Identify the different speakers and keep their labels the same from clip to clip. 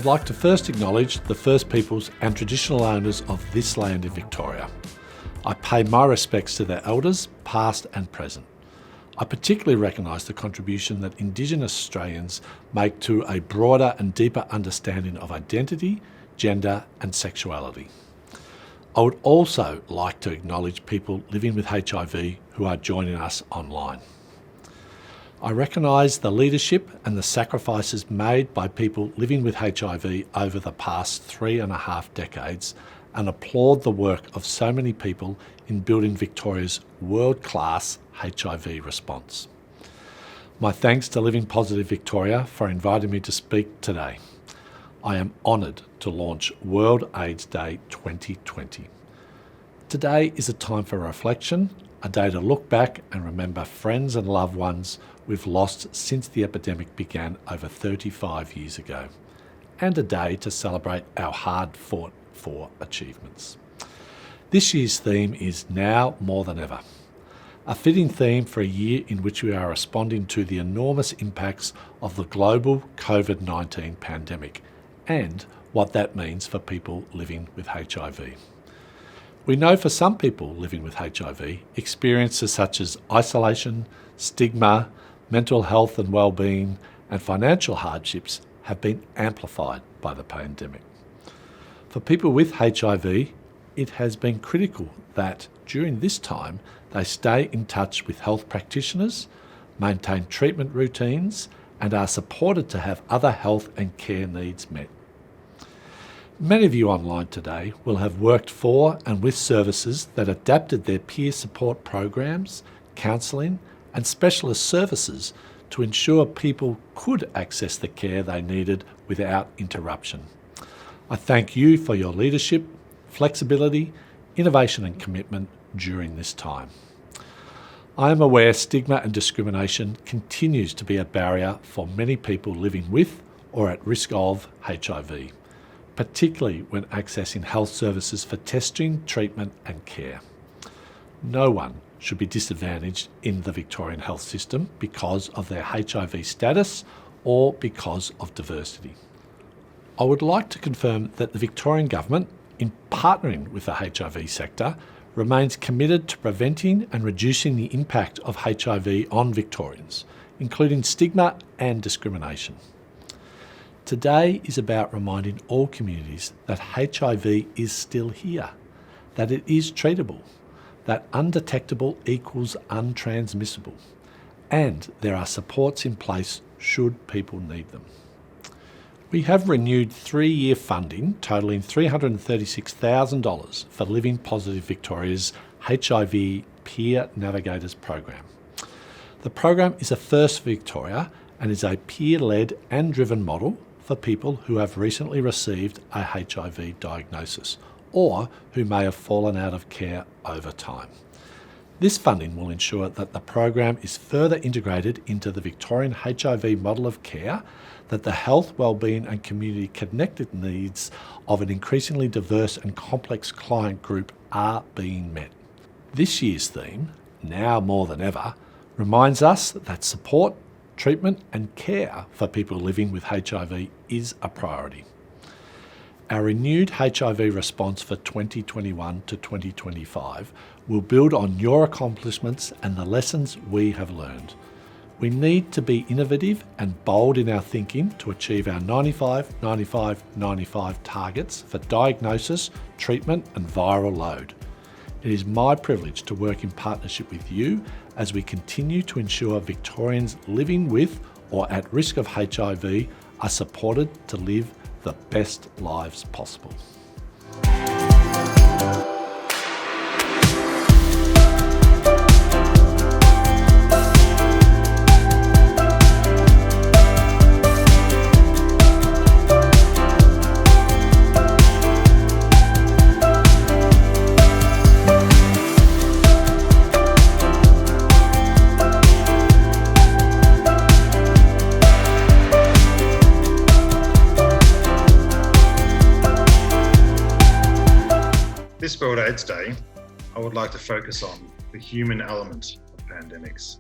Speaker 1: would like to first acknowledge the First Peoples and traditional owners of this land in Victoria. I pay my respects to their elders, past and present. I particularly recognise the contribution that Indigenous Australians make to a broader and deeper understanding of identity, gender and sexuality. I would also like to acknowledge people living with HIV who are joining us online. I recognise the leadership and the sacrifices made by people living with HIV over the past 3.5 decades and applaud the work of so many people in building Victoria's world-class HIV response. My thanks to Living Positive Victoria for inviting me to speak today. I am honoured to launch World AIDS Day 2020. Today is a time for reflection, a day to look back and remember friends and loved ones we've lost since the epidemic began over 35 years ago, and a day to celebrate our hard-fought for achievements. This year's theme is Now More Than Ever, a fitting theme for a year in which we are responding to the enormous impacts of the global COVID-19 pandemic and what that means for people living with HIV. We know for some people living with HIV, experiences such as isolation, stigma, mental health and well-being, and financial hardships have been amplified by the pandemic. For people with HIV, it has been critical that during this time they stay in touch with health practitioners, maintain treatment routines, and are supported to have other health and care needs met. Many of you online today will have worked for and with services that adapted their peer support programs, counselling, and specialist services to ensure people could access the care they needed without interruption. I thank you for your leadership, flexibility, innovation and commitment during this time. I am aware stigma and discrimination continues to be a barrier for many people living with or at risk of HIV, particularly when accessing health services for testing, treatment and care. No one should be disadvantaged in the Victorian health system because of their HIV status or because of diversity. I would like to confirm that the Victorian Government, in partnering with the HIV sector, remains committed to preventing and reducing the impact of HIV on Victorians, including stigma and discrimination. Today is about reminding all communities that HIV is still here, that it is treatable, that undetectable equals untransmissible, and there are supports in place should people need them. We have renewed 3-year funding totalling $336,000 for Living Positive Victoria's HIV Peer Navigators program. The program is a first for Victoria and is a peer-led and driven model for people who have recently received a HIV diagnosis or who may have fallen out of care over time. This funding will ensure that the program is further integrated into the Victorian HIV model of care, that the health, wellbeing and community connected needs of an increasingly diverse and complex client group are being met. This year's theme, Now More Than Ever, reminds us that support, treatment and care for people living with HIV is a priority. Our renewed HIV response for 2021 to 2025 will build on your accomplishments and the lessons we have learned. We need to be innovative and bold in our thinking to achieve our 95, 95, 95 targets for diagnosis, treatment and viral load. It is my privilege to work in partnership with you as we continue to ensure Victorians living with or at risk of HIV are supported to live the best lives possible.
Speaker 2: This World AIDS Day, I would like to focus on the human element of pandemics.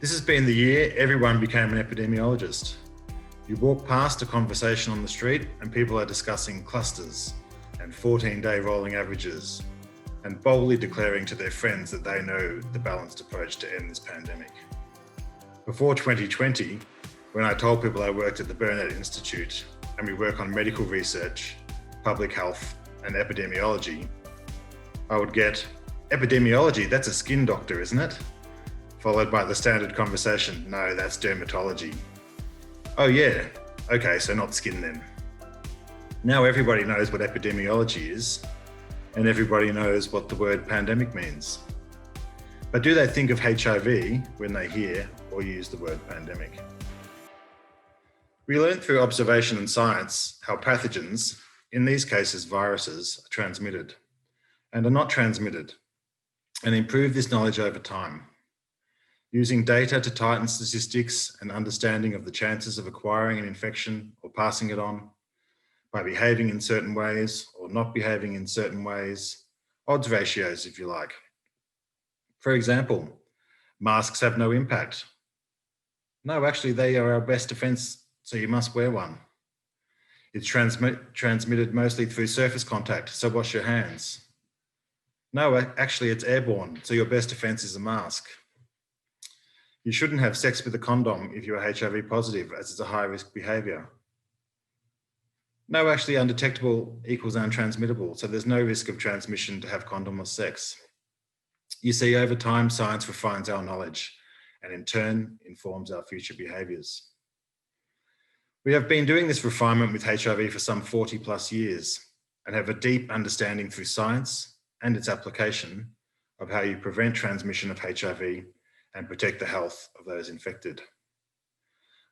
Speaker 2: This has been the year everyone became an epidemiologist. You walk past a conversation on the street and people are discussing clusters and 14-day rolling averages and boldly declaring to their friends that they know the balanced approach to end this pandemic. Before 2020, when I told people I worked at the Burnet Institute and we work on medical research, public health and epidemiology, I would get, "Epidemiology, that's a skin doctor, isn't it?" Followed by the standard conversation, "No, that's dermatology." "Oh yeah, okay, so not skin then." Now everybody knows what epidemiology is, and everybody knows what the word pandemic means. But do they think of HIV when they hear or use the word pandemic? We learned through observation and science how pathogens, in these cases viruses, are transmitted and are not transmitted, and improve this knowledge over time. Using data to tighten statistics and understanding of the chances of acquiring an infection or passing it on, by behaving in certain ways or not behaving in certain ways, odds ratios, if you like. For example, masks have no impact. No, actually, they are our best defense, so you must wear one. It's transmitted mostly through surface contact, so wash your hands. No, actually, it's airborne, so your best defense is a mask. You shouldn't have sex with a condom if you are HIV positive, as it's a high-risk behaviour. No, actually, undetectable equals untransmittable, so there's no risk of transmission to have condomless sex. You see, over time, science refines our knowledge and in turn informs our future behaviours. We have been doing this refinement with HIV for some 40 plus years and have a deep understanding through science and its application of how you prevent transmission of HIV and protect the health of those infected.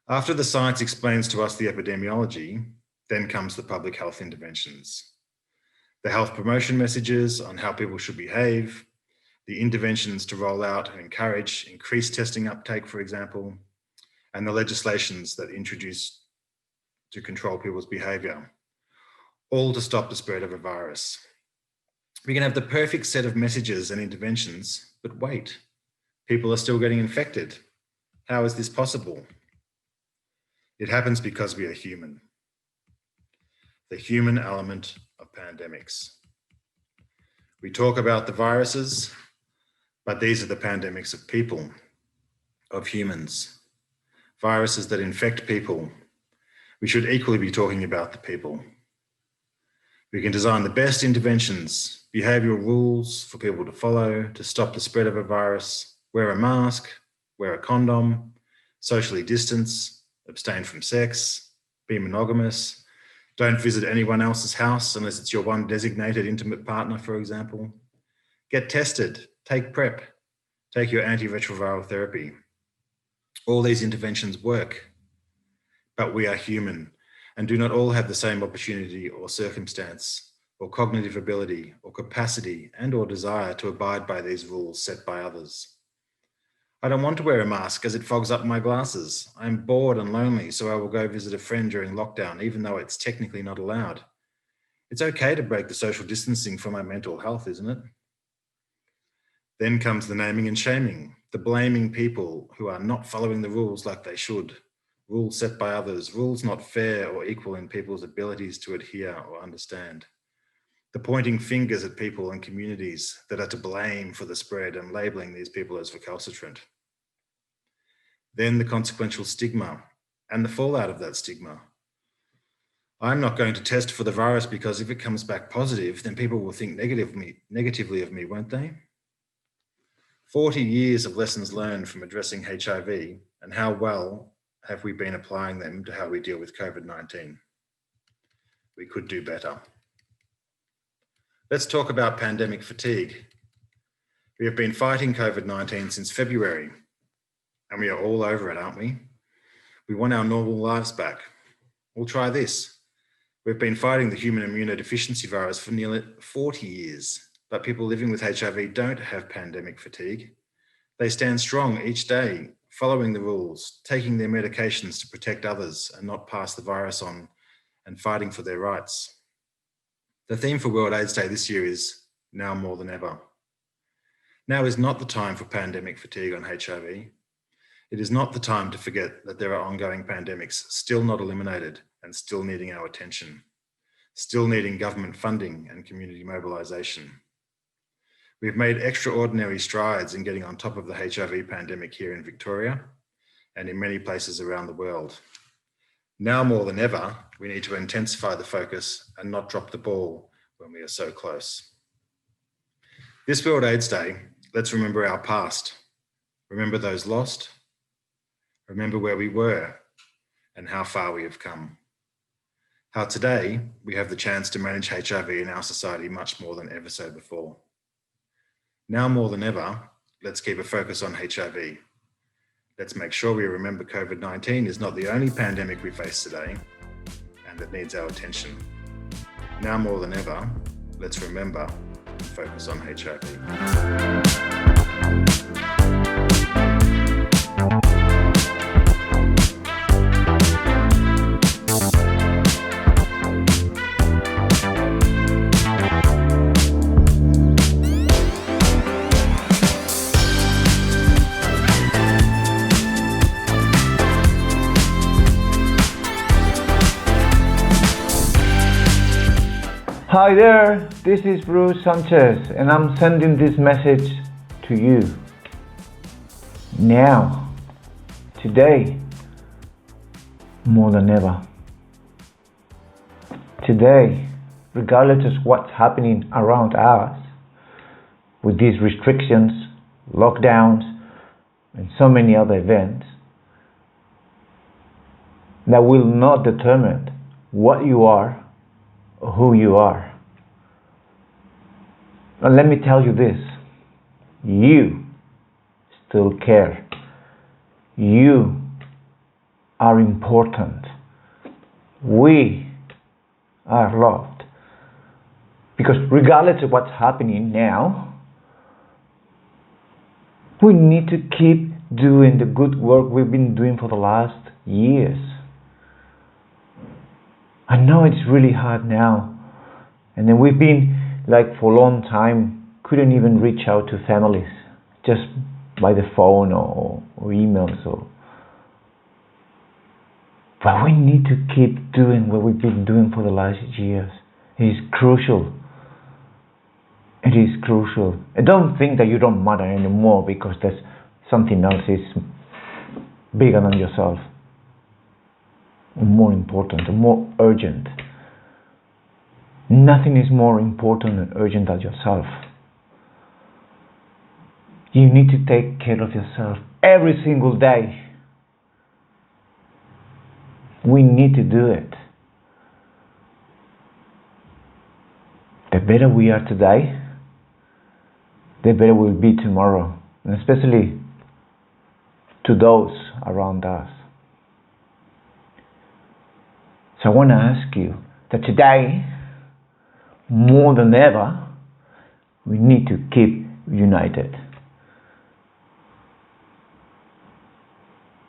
Speaker 2: After the science explains to us the epidemiology, then comes the public health interventions. The health promotion messages on how people should behave, the interventions to roll out and encourage increased testing uptake, for example, and the legislations that introduce to control people's behaviour, all to stop the spread of a virus. We can have the perfect set of messages and interventions, but wait, people are still getting infected. How is this possible? It happens because we are human. The human element of pandemics. We talk about the viruses, but these are the pandemics of people, of humans. Viruses that infect people. We should equally be talking about the people. We can design the best interventions, behavioural rules for people to follow to stop the spread of a virus, wear a mask, wear a condom, socially distance, abstain from sex, be monogamous, don't visit anyone else's house unless it's your one designated intimate partner, for example. Get tested, take PrEP, take your antiretroviral therapy. All these interventions work, but we are human and do not all have the same opportunity or circumstance or cognitive ability or capacity and or desire to abide by these rules set by others. I don't want to wear a mask as it fogs up my glasses. I'm bored and lonely, so I will go visit a friend during lockdown, even though it's technically not allowed. It's okay to break the social distancing for my mental health, isn't it? Then comes the naming and shaming, the blaming people who are not following the rules like they should, rules set by others, rules not fair or equal in people's abilities to adhere or understand. The pointing fingers at people and communities that are to blame for the spread and labelling these people as recalcitrant. Then the consequential stigma and the fallout of that stigma. I'm not going to test for the virus because if it comes back positive, then people will think negatively of me, won't they? 40 years of lessons learned from addressing HIV, and how well have we been applying them to how we deal with COVID-19? We could do better. Let's talk about pandemic fatigue. We have been fighting COVID-19 since February, and we are all over it, aren't we? We want our normal lives back. We'll try this. We've been fighting the human immunodeficiency virus for nearly 40 years, but people living with HIV don't have pandemic fatigue. They stand strong each day, following the rules, taking their medications to protect others and not pass the virus on, and fighting for their rights. The theme for World AIDS Day this year is now more than ever. Now is not the time for pandemic fatigue on HIV. It is not the time to forget that there are ongoing pandemics still not eliminated and still needing our attention, still needing government funding and community mobilisation. We've made extraordinary strides in getting on top of the HIV pandemic here in Victoria and in many places around the world. Now more than ever, we need to intensify the focus and not drop the ball when we are so close. This World AIDS Day, let's remember our past, remember those lost, remember where we were and how far we have come. How today we have the chance to manage HIV in our society much more than ever so before. Now more than ever, let's keep a focus on HIV. Let's make sure we remember COVID-19 is not the only pandemic we face today and that needs our attention. Now more than ever, let's remember and focus on HIV.
Speaker 3: Hi there, this is Sanchez and I'm sending this message to you. Now, today, more than ever. Today, regardless of what's happening around us, with these restrictions, lockdowns, and so many other events, that will not determine what you are or who you are. And let me tell you this, you still care. You are important. We are loved. Because regardless of what's happening now, we need to keep doing the good work we've been doing for the last years. I know it's really hard now. And then we've been for a long time, couldn't even reach out to families just by the phone or emails. But we need to keep doing what we've been doing for the last years. It is crucial. It is crucial. And don't think that you don't matter anymore because there's something else is bigger than yourself, or more important, or more urgent. Nothing is more important and urgent than yourself. You need to take care of yourself every single day. We need to do it. The better we are today, the better we'll be tomorrow, and especially to those around us. So I want to ask you that today, more than ever, we need to keep united.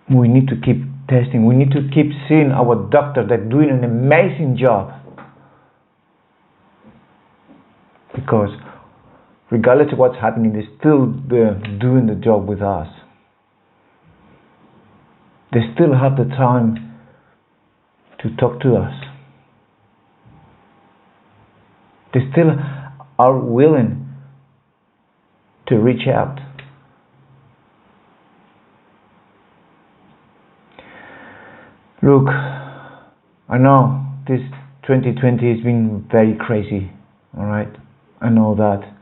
Speaker 3: We need to keep testing. We need to keep seeing our doctors that are doing an amazing job. Because regardless of what's happening, they're still doing the job with us. They still have the time to talk to us. They still are willing to reach out. Look, I know this 2020 has been very crazy, alright? I know that.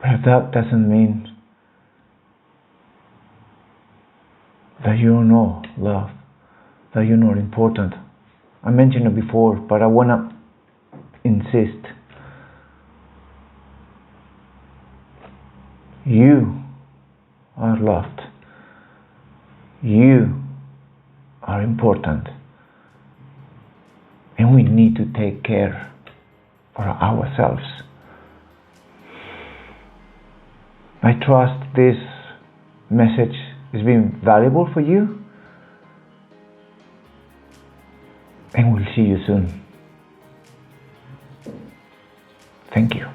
Speaker 3: But that doesn't mean that you're not loved, that you're not important. I mentioned it before, but I want to insist. You are loved. You are important. And we need to take care of ourselves. I trust this message has been valuable for you. And we'll see you soon. Thank you.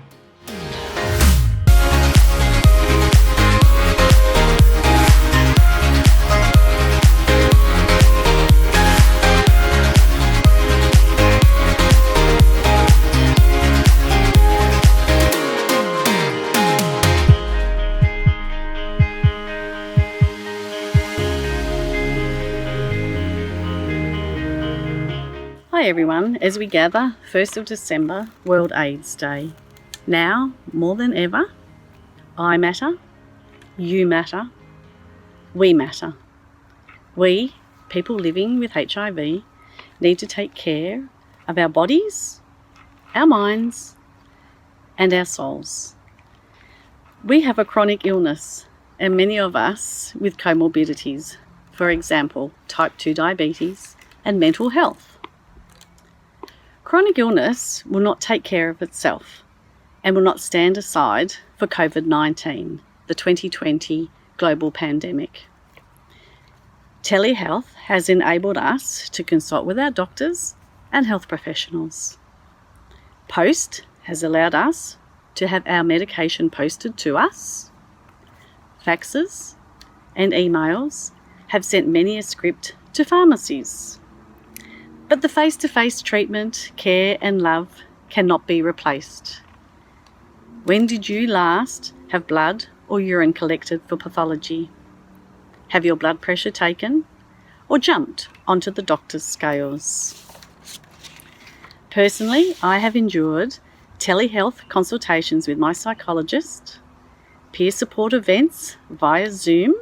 Speaker 4: Hi everyone, as we gather 1st of December, World AIDS Day. Now, more than ever, I matter, you matter, we matter. We, people living with HIV, need to take care of our bodies, our minds, and our souls. We have a chronic illness, and many of us with comorbidities, for example, type 2 diabetes and mental health. Chronic illness will not take care of itself and will not stand aside for COVID-19, the 2020 global pandemic. Telehealth has enabled us to consult with our doctors and health professionals. Post has allowed us to have our medication posted to us. Faxes and emails have sent many a script to pharmacies. But the face-to-face treatment, care and love cannot be replaced. When did you last have blood or urine collected for pathology? Have your blood pressure taken or jumped onto the doctor's scales? Personally, I have endured telehealth consultations with my psychologist, peer support events via Zoom,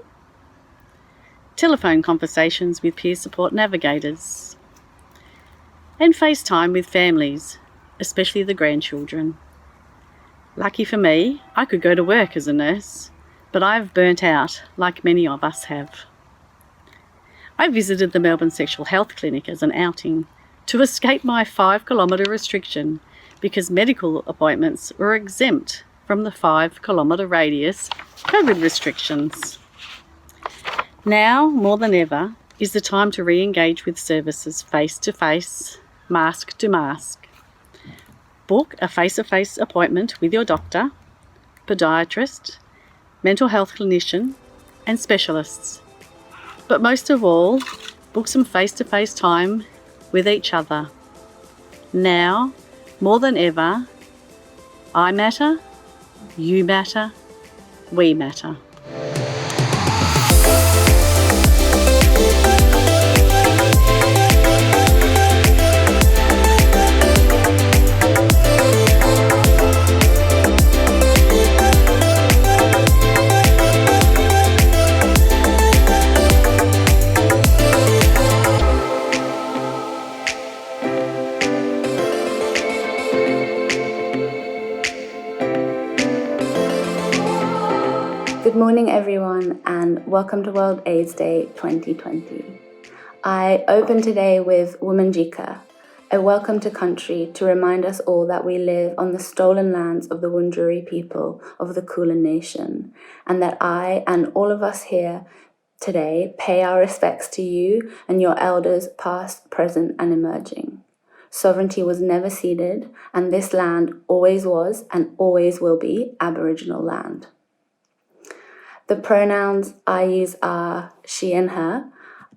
Speaker 4: telephone conversations with peer support navigators, and FaceTime with families, especially the grandchildren. Lucky for me, I could go to work as a nurse, but I've burnt out like many of us have. I visited the Melbourne Sexual Health Clinic as an outing to escape my 5-kilometre restriction because medical appointments were exempt from the 5-kilometre radius COVID restrictions. Now, more than ever, is the time to re-engage with services face-to-face, mask to mask. Book a face-to-face appointment with your doctor, podiatrist, mental health clinician, and specialists. But most of all, book some face-to-face time with each other. Now, more than ever, I matter, you matter, we matter.
Speaker 5: Good morning everyone and welcome to World AIDS Day 2020. I open today with Womanjika, a welcome to country to remind us all that we live on the stolen lands of the Wurundjeri people of the Kulin Nation, and that I and all of us here today pay our respects to you and your elders past, present and emerging. Sovereignty was never ceded, and this land always was and always will be Aboriginal land. The pronouns I use are she and her.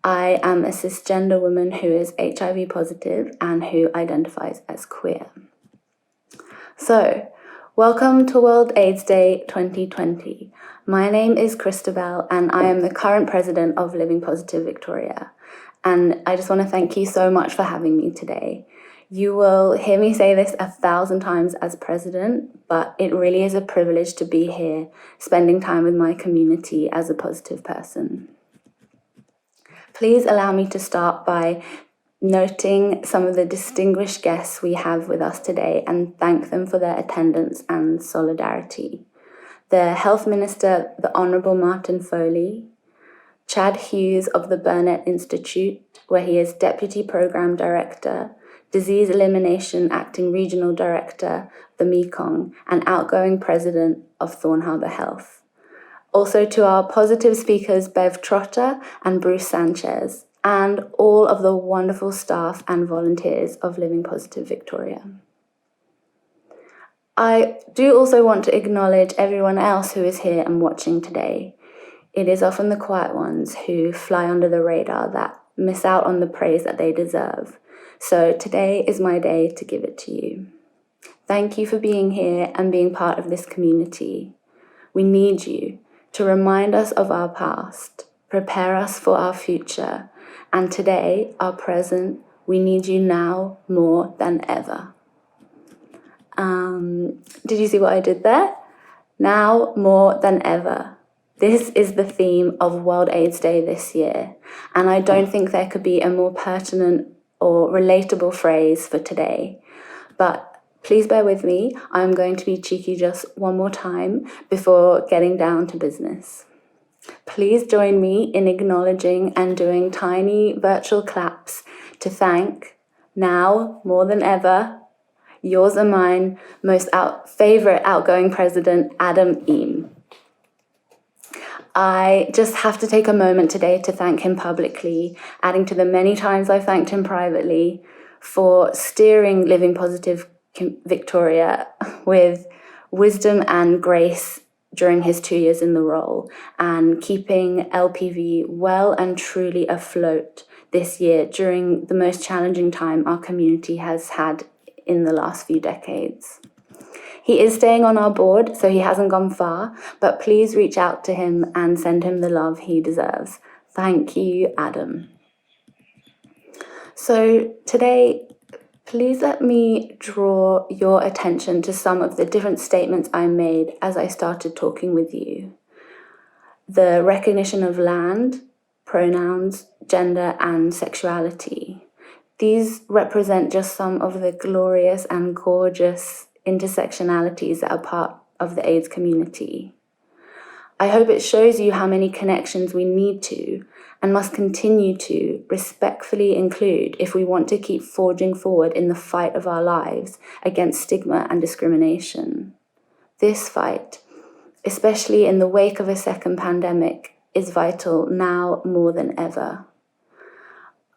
Speaker 5: I am a cisgender woman who is HIV positive and who identifies as queer. So, welcome to World AIDS Day 2020. My name is Christabel and I am the current president of Living Positive Victoria. And I just want to thank you so much for having me today. You will hear me say this 1,000 times as president, but it really is a privilege to be here, spending time with my community as a positive person. Please allow me to start by noting some of the distinguished guests we have with us today and thank them for their attendance and solidarity. The Health Minister, the Honourable Martin Foley, Chad Hughes of the Burnet Institute, where he is Deputy Programme Director, Disease Elimination Acting Regional Director, the Mekong, and outgoing President of Thorn Harbour Health. Also to our positive speakers, Bev Trotter and Bruce Sanchez, and all of the wonderful staff and volunteers of Living Positive Victoria. I do also want to acknowledge everyone else who is here and watching today. It is often the quiet ones who fly under the radar that miss out on the praise that they deserve. So today is my day to give it to you. Thank you for being here and being part of this community. We need you to remind us of our past, prepare us for our future, and today, our present, We need you now more than ever. Did you see what I did there? Now more than ever. This is the theme of World AIDS Day this year, and I don't think there could be a more pertinent or relatable phrase for today. But please bear with me, I'm going to be cheeky just one more time before getting down to business. Please join me in acknowledging and doing tiny virtual claps to thank, now more than ever, yours and mine, most favourite outgoing president, Adam Eam. I just have to take a moment today to thank him publicly, adding to the many times I've thanked him privately, for steering Living Positive Victoria with wisdom and grace during his 2 years in the role, and keeping LPV well and truly afloat this year during the most challenging time our community has had in the last few decades. He is staying on our board, so he hasn't gone far, but please reach out to him and send him the love he deserves. Thank you, Adam. So today, please let me draw your attention to some of the different statements I made as I started talking with you. The recognition of land, pronouns, gender, and sexuality. These represent just some of the glorious and gorgeous intersectionalities that are part of the AIDS community. I hope it shows you how many connections we need to and must continue to respectfully include if we want to keep forging forward in the fight of our lives against stigma and discrimination. This fight, especially in the wake of a second pandemic, is vital now more than ever.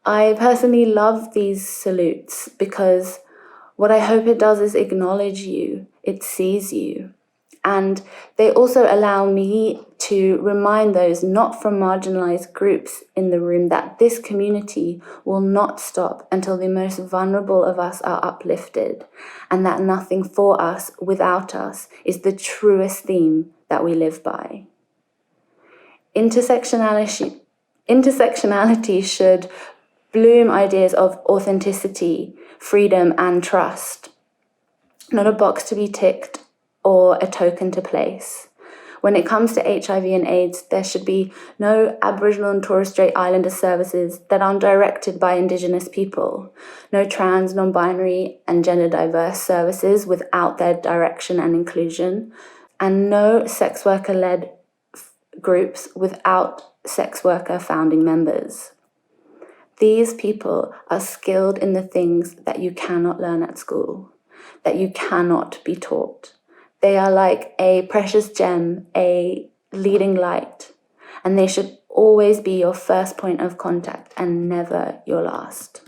Speaker 5: I personally love these salutes because what I hope it does is acknowledge you, it sees you, and they also allow me to remind those not from marginalized groups in the room that this community will not stop until the most vulnerable of us are uplifted, and that nothing for us without us is the truest theme that we live by. Intersectionality should bloom ideas of authenticity, freedom, and trust, not a box to be ticked or a token to place. When it comes to HIV and AIDS, there should be no Aboriginal and Torres Strait Islander services that aren't directed by Indigenous people, no trans, non-binary, and gender diverse services without their direction and inclusion, and no sex worker-led groups without sex worker founding members. These people are skilled in the things that you cannot learn at school, that you cannot be taught. They are like a precious gem, a leading light, and they should always be your first point of contact and never your last.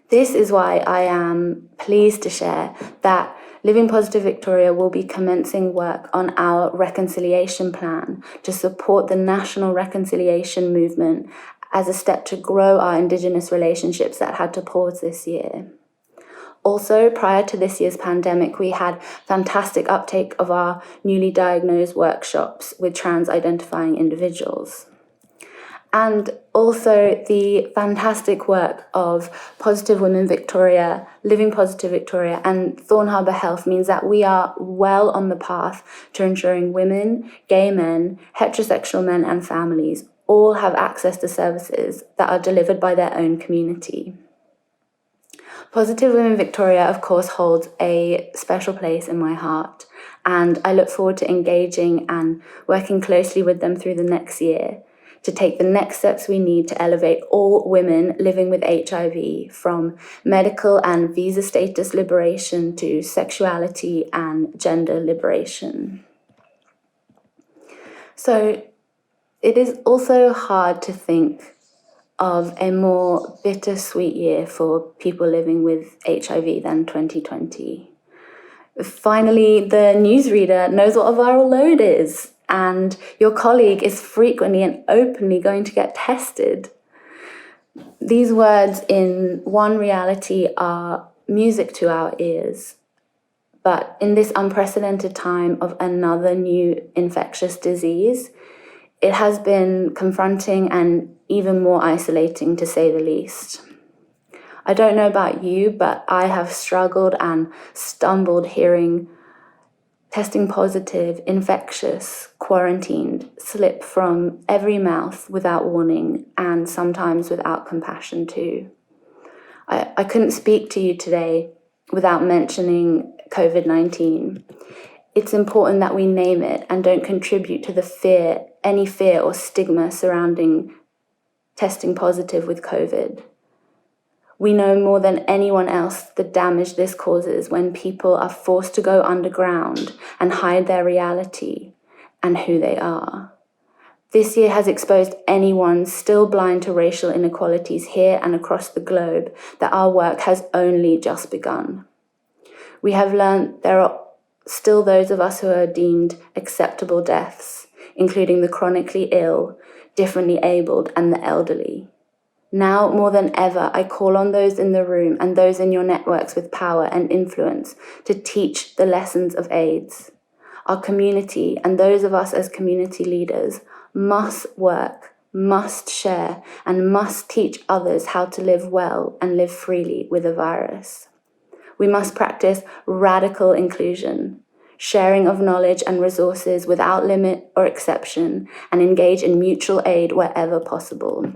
Speaker 5: This is why I am pleased to share that Living Positive Victoria will be commencing work on our reconciliation plan to support the national reconciliation movement as a step to grow our Indigenous relationships that had to pause this year. Also, prior to this year's pandemic, we had fantastic uptake of our newly diagnosed workshops with trans-identifying individuals. And also the fantastic work of Positive Women Victoria, Living Positive Victoria, and Thorn Harbour Health means that we are well on the path to ensuring women, gay men, heterosexual men, and families all have access to services that are delivered by their own community. Positive Women Victoria, of course, holds a special place in my heart, and I look forward to engaging and working closely with them through the next year to take the next steps we need to elevate all women living with HIV from medical and visa status liberation to sexuality and gender liberation. So it is also hard to think of a more bittersweet year for people living with HIV than 2020. Finally, the newsreader knows what a viral load is, and your colleague is frequently and openly going to get tested. These words in one reality are music to our ears, but in this unprecedented time of another new infectious disease, it has been confronting and even more isolating, to say the least. I don't know about you, but I have struggled and stumbled hearing testing positive, infectious, quarantined slip from every mouth without warning and sometimes without compassion too. I couldn't speak to you today without mentioning COVID-19. It's important that we name it and don't contribute to any fear or stigma surrounding testing positive with COVID. We know more than anyone else the damage this causes when people are forced to go underground and hide their reality and who they are. This year has exposed anyone still blind to racial inequalities here and across the globe that our work has only just begun. We have learned there are still those of us who are deemed acceptable deaths, including the chronically ill, differently abled, and the elderly. Now more than ever, I call on those in the room and those in your networks with power and influence to teach the lessons of AIDS. Our community and those of us as community leaders must work, must share, and must teach others how to live well and live freely with a virus. We must practice radical inclusion, sharing of knowledge and resources without limit or exception, and engage in mutual aid wherever possible.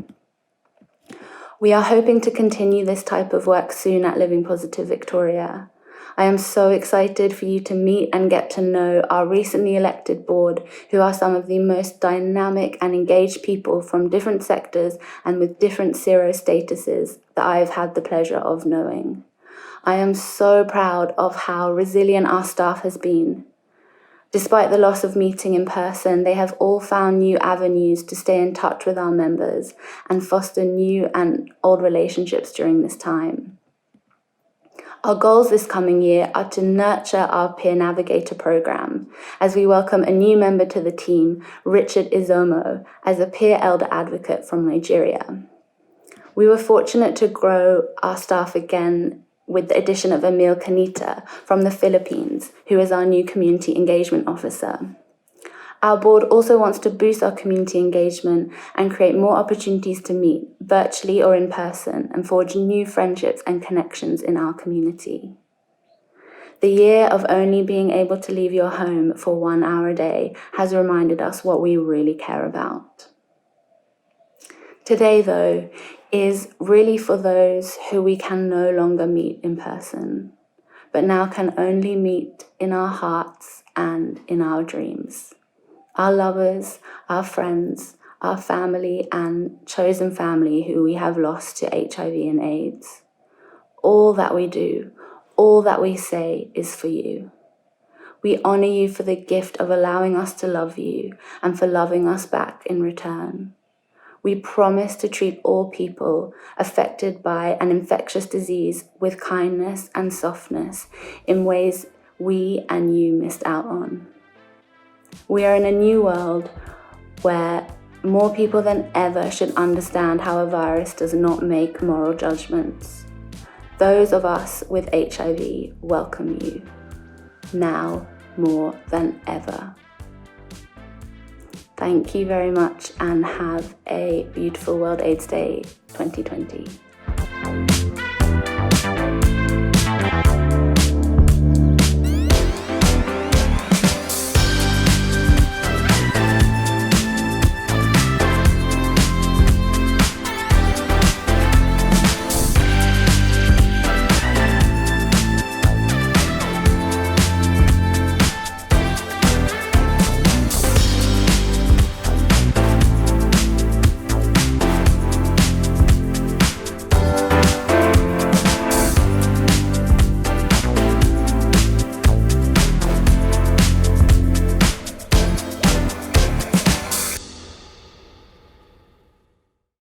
Speaker 5: We are hoping to continue this type of work soon at Living Positive Victoria. I am so excited for you to meet and get to know our recently elected board, who are some of the most dynamic and engaged people from different sectors and with different zero statuses that I have had the pleasure of knowing. I am so proud of how resilient our staff has been. Despite the loss of meeting in person, they have all found new avenues to stay in touch with our members and foster new and old relationships during this time. Our goals this coming year are to nurture our Peer Navigator program as we welcome a new member to the team, Richard Izomo, as a peer elder advocate from Nigeria. We were fortunate to grow our staff again with the addition of Emil Kanita from the Philippines, who is our new community engagement officer. Our board also wants to boost our community engagement and create more opportunities to meet, virtually or in person, and forge new friendships and connections in our community. The year of only being able to leave your home for 1 hour a day has reminded us what we really care about. Today, though, is really for those who we can no longer meet in person, but now can only meet in our hearts and in our dreams. Our lovers, our friends, our family and chosen family who we have lost to HIV and AIDS. All that we do, all that we say is for you. We honor you for the gift of allowing us to love you and for loving us back in return. We promise to treat all people affected by an infectious disease with kindness and softness in ways we and you missed out on. We are in a new world where more people than ever should understand how a virus does not make moral judgments. Those of us with HIV welcome you, now more than ever. Thank you very much and have a beautiful World AIDS Day 2020.